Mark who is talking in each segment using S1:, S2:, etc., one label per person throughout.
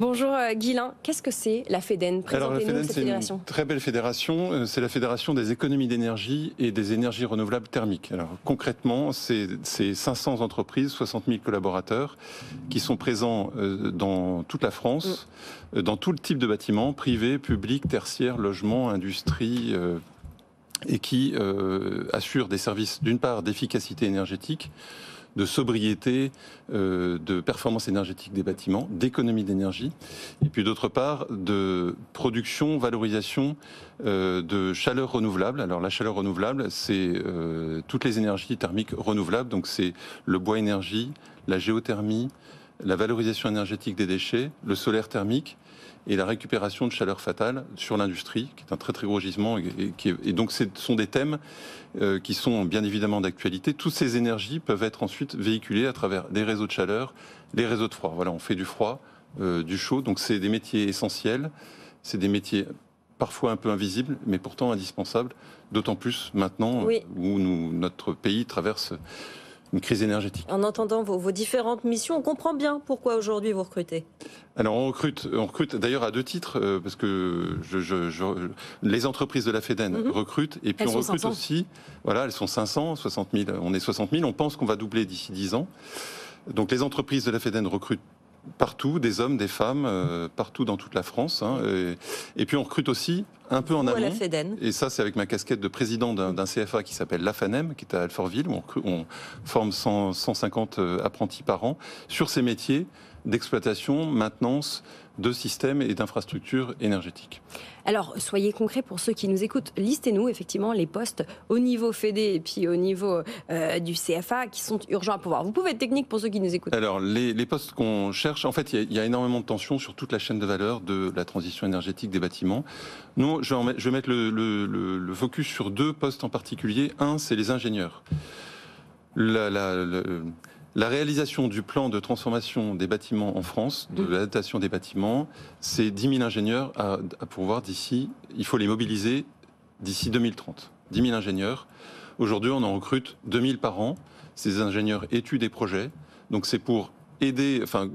S1: Bonjour Guilain, qu'est-ce que c'est la FEDEN?
S2: Alors la
S1: Présentez-nous
S2: FEDEN,
S1: cette
S2: c'est une
S1: fédération.
S2: très belle fédération. C'est la fédération des économies d'énergie et des énergies renouvelables thermiques. Alors concrètement, c'est 500 entreprises, 60 000 collaborateurs qui sont présents dans toute la France, dans tout le type de bâtiments, privés, publics, tertiaires, logements, industrie, et qui assurent des services d'une part d'efficacité énergétique, de sobriété, de performance énergétique des bâtiments, d'économie d'énergie, et puis d'autre part de production, valorisation de chaleur renouvelable. Alors la chaleur renouvelable, c'est toutes les énergies thermiques renouvelables, donc c'est le bois énergie, la géothermie, la valorisation énergétique des déchets, le solaire thermique et la récupération de chaleur fatale sur l'industrie, qui est un très très gros gisement. Et donc ce sont des thèmes qui sont bien évidemment d'actualité. Toutes ces énergies peuvent être ensuite véhiculées à travers les réseaux de chaleur, les réseaux de froid. Voilà, on fait du froid, du chaud, donc c'est des métiers essentiels, c'est des métiers parfois un peu invisibles, mais pourtant indispensables, d'autant plus maintenant
S1: Oui.
S2: où notre pays traverse une crise énergétique.
S1: En entendant vos différentes missions, on comprend bien pourquoi aujourd'hui vous recrutez.
S2: Alors on recrute d'ailleurs à deux titres, parce que les entreprises de la FEDEN recrutent, et puis
S1: Elles
S2: on
S1: sont
S2: recrute
S1: 500.
S2: aussi, voilà, elles sont 500, 60 000, on est 60 000, on pense qu'on va doubler d'ici 10 ans. Donc les entreprises de la FEDEN recrutent partout, des hommes, des femmes, partout dans toute la France. Et puis on recrute aussi un peu en
S1: Vous, à la
S2: amont.
S1: FEDEN.
S2: Et ça, c'est avec ma casquette de président d'un CFA qui s'appelle l'AFANEM, qui est à Alfortville, où on forme 150 apprentis par an sur ces métiers d'exploitation, maintenance de systèmes et d'infrastructures énergétiques.
S1: Alors, soyez concrets pour ceux qui nous écoutent. Listez-nous effectivement les postes au niveau FEDE et puis au niveau du CFA qui sont urgents à pouvoir. Vous pouvez être technique pour ceux qui nous écoutent.
S2: Alors, les postes qu'on cherche, en fait, il y a énormément de tensions sur toute la chaîne de valeur de la transition énergétique des bâtiments. Nous, je vais mettre le focus sur deux postes en particulier. Un, c'est les ingénieurs. La réalisation du plan de transformation des bâtiments en France, de l'adaptation des bâtiments, c'est 10 000 ingénieurs à pourvoir d'ici, il faut les mobiliser d'ici 2030. 10 000 ingénieurs. Aujourd'hui, on en recrute 2 000 par an. Ces ingénieurs études et projets. Donc c'est pour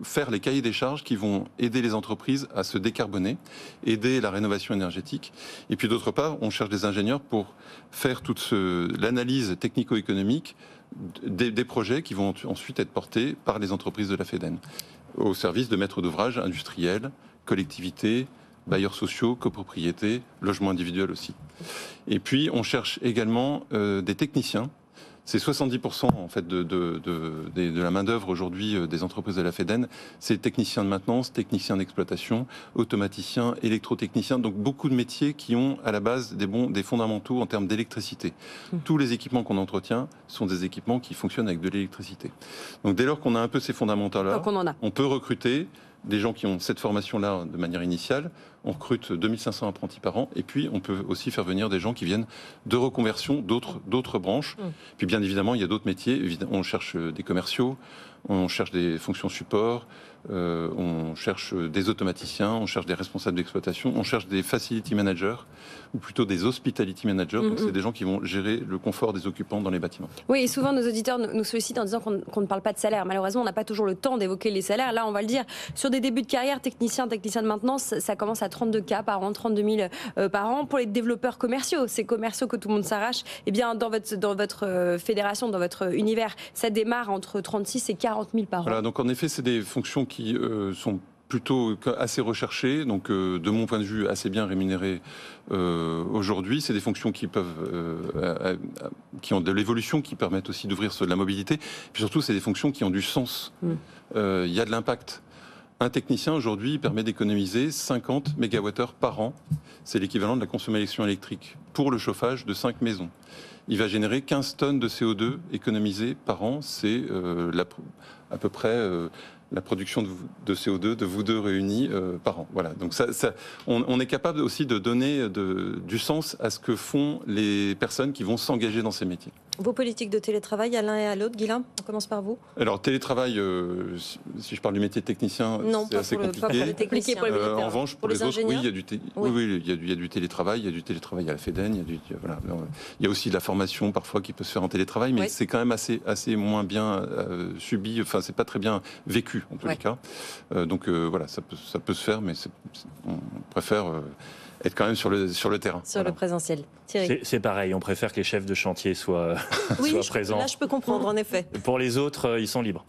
S2: faire les cahiers des charges qui vont aider les entreprises à se décarboner, aider la rénovation énergétique. Et puis d'autre part, on cherche des ingénieurs pour faire toute l'analyse technico-économique des projets qui vont ensuite être portés par les entreprises de la FEDEN, au service de maîtres d'ouvrage industriels, collectivités, bailleurs sociaux, copropriétés, logements individuels aussi. Et puis on cherche également des techniciens. C'est 70% en fait de la main-d'œuvre aujourd'hui des entreprises de la FEDEN. C'est techniciens de maintenance, techniciens d'exploitation, automaticiens, électrotechniciens. Donc beaucoup de métiers qui ont à la base des fondamentaux en termes d'électricité. Tous les équipements qu'on entretient sont des équipements qui fonctionnent avec de l'électricité. Donc dès lors qu'on a un peu ces fondamentaux-là, on peut recruter des gens qui ont cette formation-là de manière initiale. On recrute 2500 apprentis par an. Et puis, on peut aussi faire venir des gens qui viennent de reconversion d'autres branches. Puis, bien évidemment, il y a d'autres métiers. On cherche des commerciaux, on cherche des fonctions support, on cherche des automaticiens, on cherche des responsables d'exploitation, on cherche des facility managers, ou plutôt des hospitality managers. Donc, c'est des gens qui vont gérer le confort des occupants dans les bâtiments.
S1: Oui, et souvent nos auditeurs nous sollicitent en disant qu'on ne parle pas de salaire. Malheureusement, on n'a pas toujours le temps d'évoquer les salaires. Là, on va le dire, sur des débuts de carrière, technicien de maintenance, ça commence à 32K par an, 32 000 par an. Pour les développeurs commerciaux, ces commerciaux que tout le monde s'arrache, eh bien, dans votre fédération, dans votre univers, ça démarre entre 36 et 40 000 par an.
S2: Voilà, donc en effet, c'est des fonctions qui sont plutôt assez recherchées, donc de mon point de vue assez bien rémunérées aujourd'hui. C'est des fonctions qui ont de l'évolution, qui permettent aussi d'ouvrir sur de la mobilité. Puis surtout, c'est des fonctions qui ont du sens. Il y a de l'impact. Un technicien aujourd'hui permet d'économiser 50 MWh par an. C'est l'équivalent de la consommation électrique pour le chauffage de 5 maisons. Il va générer 15 tonnes de CO2 économisées par an. C'est à peu près la production de CO2 de vous deux réunis par an. Voilà. Donc on est capable aussi de donner du sens à ce que font les personnes qui vont s'engager dans ces métiers.
S3: Vos politiques de télétravail à l'un et à l'autre, Guilain, on commence par vous.
S2: Alors, télétravail, si je parle du métier de technicien, c'est assez compliqué. En revanche, pour les autres, oui, il y a du télétravail, il y a du télétravail à la FEDEN, il y a aussi de la formation parfois qui peut se faire en télétravail, mais c'est quand même assez moins bien subi, enfin, c'est pas très bien vécu en tous les cas. Donc voilà, ça peut se faire, mais on préfère être quand même sur le terrain.
S3: Sur le présentiel. Thierry.
S4: C'est pareil, on préfère que les chefs de chantier soient présents.
S3: Là, je peux comprendre, en effet.
S4: Pour les autres, ils sont libres.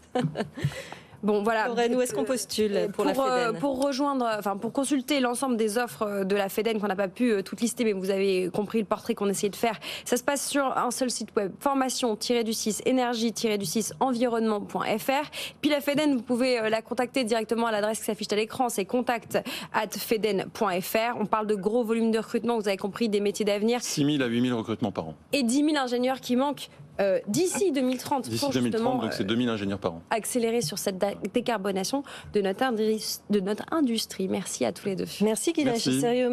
S1: Bon, voilà.
S3: Lorraine, où est-ce qu'on postule pour la FEDEN ?
S1: Pour consulter l'ensemble des offres de la FEDEN qu'on n'a pas pu toutes lister, mais vous avez compris le portrait qu'on essayait de faire. Ça se passe sur un seul site web, formation-du-6 énergie-du-6 environnement.fr. Puis la FEDEN, vous pouvez la contacter directement à l'adresse qui s'affiche à l'écran, c'est contact@feden.fr. On parle de gros volumes de recrutement, vous avez compris, des métiers d'avenir.
S2: 6 000 à 8 000 recrutements par an.
S1: Et 10 000 ingénieurs qui manquent d'ici 2030.
S2: D'ici 2030, donc c'est 2 000 ingénieurs par an.
S1: Accélérer sur cette décarbonation de notre industrie. Merci à tous les deux.
S3: Merci Guilain, sérieux.